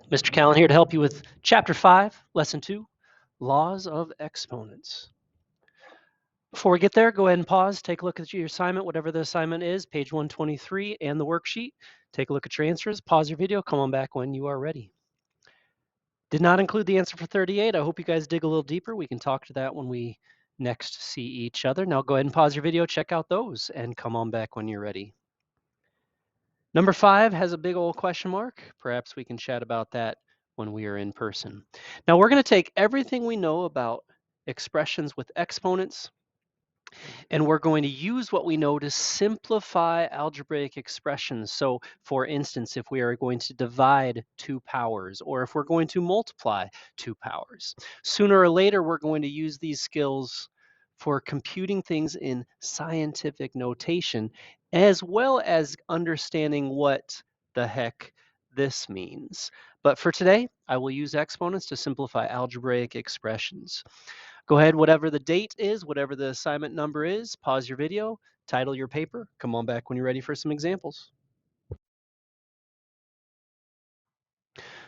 Mr. Callan here to help you with Chapter 5, Lesson 2, Laws of Exponents. Before we get there, go ahead and pause, take a look at your assignment, whatever the assignment is, page 123 and the worksheet. Take a look at your answers, pause your video, come on back when you are ready. Did not include the answer for 38. I hope you guys dig a little deeper. We can talk to that when we next see each other. Now go ahead and pause your video, check out those, and come on back when you're ready. Number 5 has a big old question mark. Perhaps we can chat about that when we are in person. Now we're going to take everything we know about expressions with exponents, and we're going to use what we know to simplify algebraic expressions. So for instance, if we are going to divide 2 powers, or if we're going to multiply 2 powers, sooner or later we're going to use these skills for computing things in scientific notation, as well as understanding what the heck this means. But for today, I will use exponents to simplify algebraic expressions. Go ahead, whatever the date is, whatever the assignment number is, pause your video, title your paper, come on back when you're ready for some examples.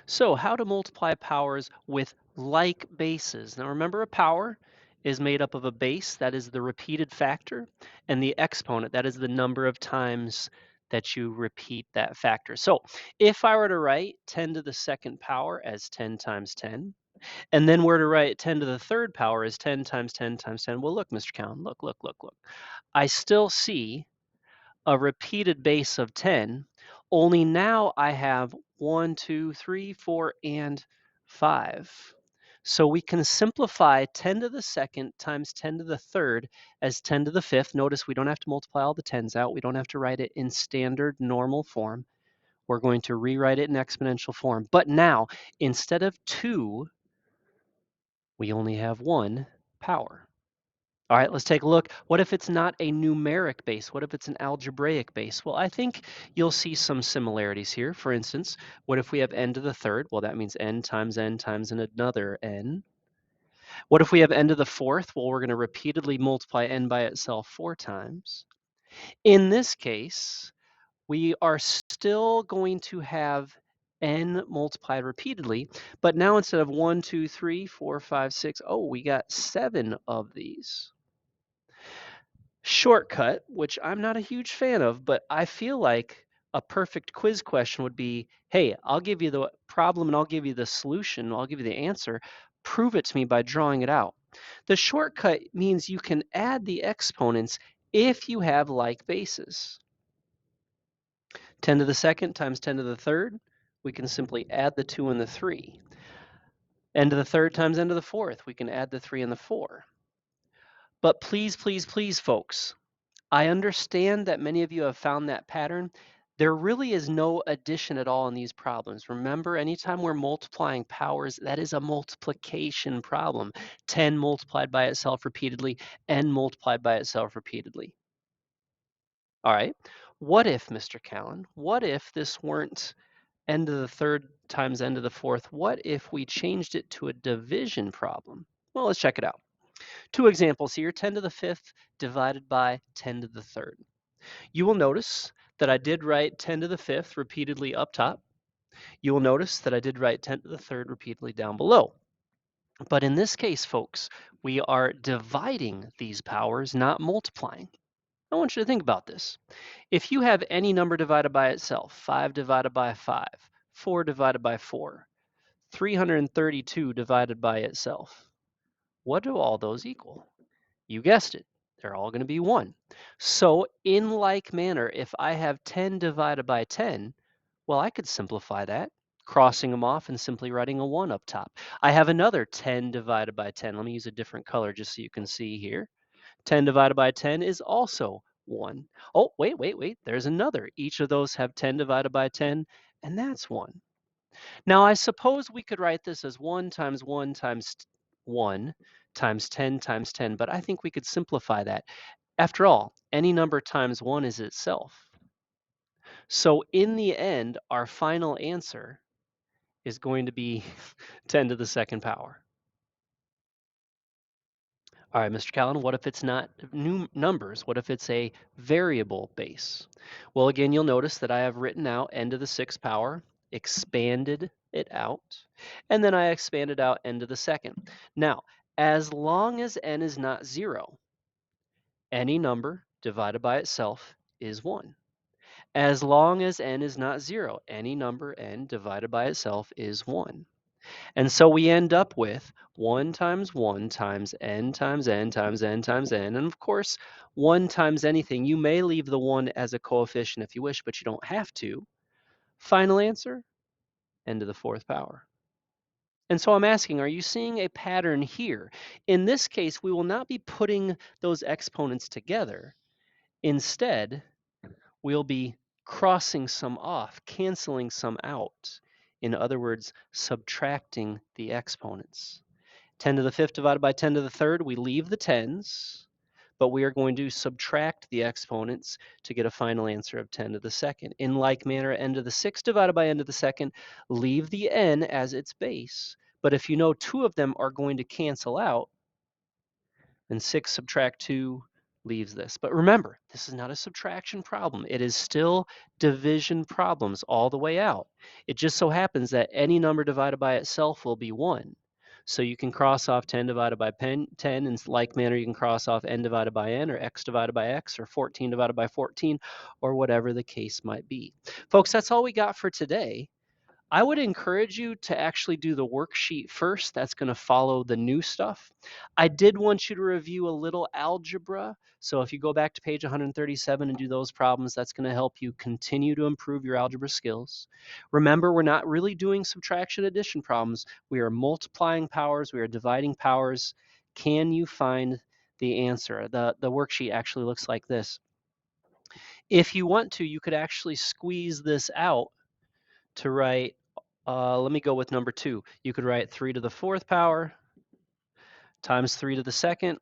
So how to multiply powers with like bases. Now remember, a power is made up of a base, that is the repeated factor, and the exponent, that is the number of times that you repeat that factor. So if I were to write 10 to the second power as 10 times 10, and then we're to write 10 to the third power as 10 times 10 times 10. Well, look, Mr. Cowan, look. I still see a repeated base of 10, only now I have 1, 2, 3, 4, and 5. So we can simplify 10 to the second times 10 to the third as 10 to the fifth. Notice we don't have to multiply all the 10s out. We don't have to write it in standard normal form. We're going to rewrite it in exponential form. But now, instead of 2, we only have 1 power. All right, let's take a look. What if it's not a numeric base? What if it's an algebraic base? Well, I think you'll see some similarities here. For instance, what if we have n to the third? Well, that means n times another n. What if we have n to the fourth? Well, we're going to repeatedly multiply n by itself 4 times. In this case, we are still going to have n multiplied repeatedly, but now instead of 1, 2, 3, 4, 5, 6, oh, we got 7 of these. Shortcut, which I'm not a huge fan of, but I feel like a perfect quiz question would be, hey, I'll give you the problem and I'll give you the solution, I'll give you the answer, prove it to me by drawing it out. The shortcut means you can add the exponents if you have like bases. 10 to the second times 10 to the third, we can simply add the 2 and the 3. N to the third times n to the fourth, we can add the 3 and the 4. But please, please, please, folks, I understand that many of you have found that pattern. There really is no addition at all in these problems. Remember, anytime we're multiplying powers, that is a multiplication problem. 10 multiplied by itself repeatedly, n multiplied by itself repeatedly. All right, what if, Mr. Callan, what if this weren't n to the third times n to the fourth? What if we changed it to a division problem? Well, let's check it out. 2 examples here, 10 to the fifth divided by 10 to the third. You will notice that I did write 10 to the fifth repeatedly up top. You will notice that I did write 10 to the third repeatedly down below. But in this case, folks, we are dividing these powers, not multiplying. I want you to think about this. If you have any number divided by itself, 5 divided by 5, 4 divided by 4, 332 divided by itself, what do all those equal? You guessed it, they're all going to be 1. So in like manner, if I have 10 divided by 10, well, I could simplify that, crossing them off and simply writing a 1 up top. I have another 10 divided by 10. Let me use a different color just so you can see here. 10 divided by 10 is also 1. Oh, wait. There's another. Each of those have 10 divided by 10, and that's 1. Now, I suppose we could write this as 1 times 1 times 1 times 10 times 10, but I think we could simplify that. After all, any number times 1 is itself. So in the end, our final answer is going to be 10 to the second power. All right, Mr. Callan, what if it's not new numbers? What if it's a variable base? Well, again, you'll notice that I have written out n to the 6th power expanded it out, and then I expanded out n to the second. Now, as long as n is not 0, any number divided by itself is 1. As long as n is not 0, any number n divided by itself is 1. And so we end up with 1 times 1 times n times n times n times n. And of course, 1 times anything. You may leave the 1 as a coefficient if you wish, but you don't have to. Final answer, n to the 4th power. And so I'm asking, are you seeing a pattern here? In this case, we will not be putting those exponents together. Instead, we'll be crossing some off, canceling some out. In other words, subtracting the exponents. 10 to the 5th divided by 10 to the 3rd, we leave the tens, but we are going to subtract the exponents to get a final answer of 10 to the 2nd. In like manner, n to the 6th divided by n to the 2nd, leave the n as its base, but if you know two of them are going to cancel out, then 6 subtract 2 leaves this. But remember, this is not a subtraction problem. It is still division problems all the way out. It just so happens that any number divided by itself will be 1. So you can cross off 10 divided by 10. In like manner, you can cross off n divided by n, or x divided by x, or 14 divided by 14, or whatever the case might be. Folks, that's all we got for today. I would encourage you to actually do the worksheet first. That's going to follow the new stuff. I did want you to review a little algebra. So if you go back to page 137 and do those problems, that's going to help you continue to improve your algebra skills. Remember, we're not really doing subtraction addition problems. We are multiplying powers. We are dividing powers. Can you find the answer? The worksheet actually looks like this. If you want to, you could actually squeeze this out to write, let me go with number 2. You could write 3 to the 4th power times 3 to the 2nd.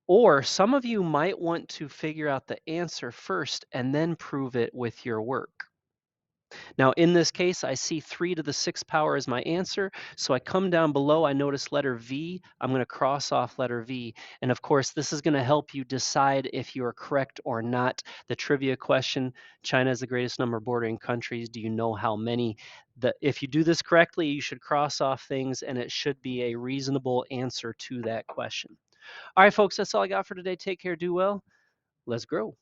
Or some of you might want to figure out the answer first and then prove it with your work. Now, in this case, I see 3 to the 6th power as my answer. So I come down below, I notice letter V. I'm going to cross off letter V. And of course, this is going to help you decide if you are correct or not. The trivia question, China is the greatest number of bordering countries. Do you know how many? If you do this correctly, you should cross off things, and it should be a reasonable answer to that question. All right, folks, that's all I got for today. Take care, do well. Let's grow.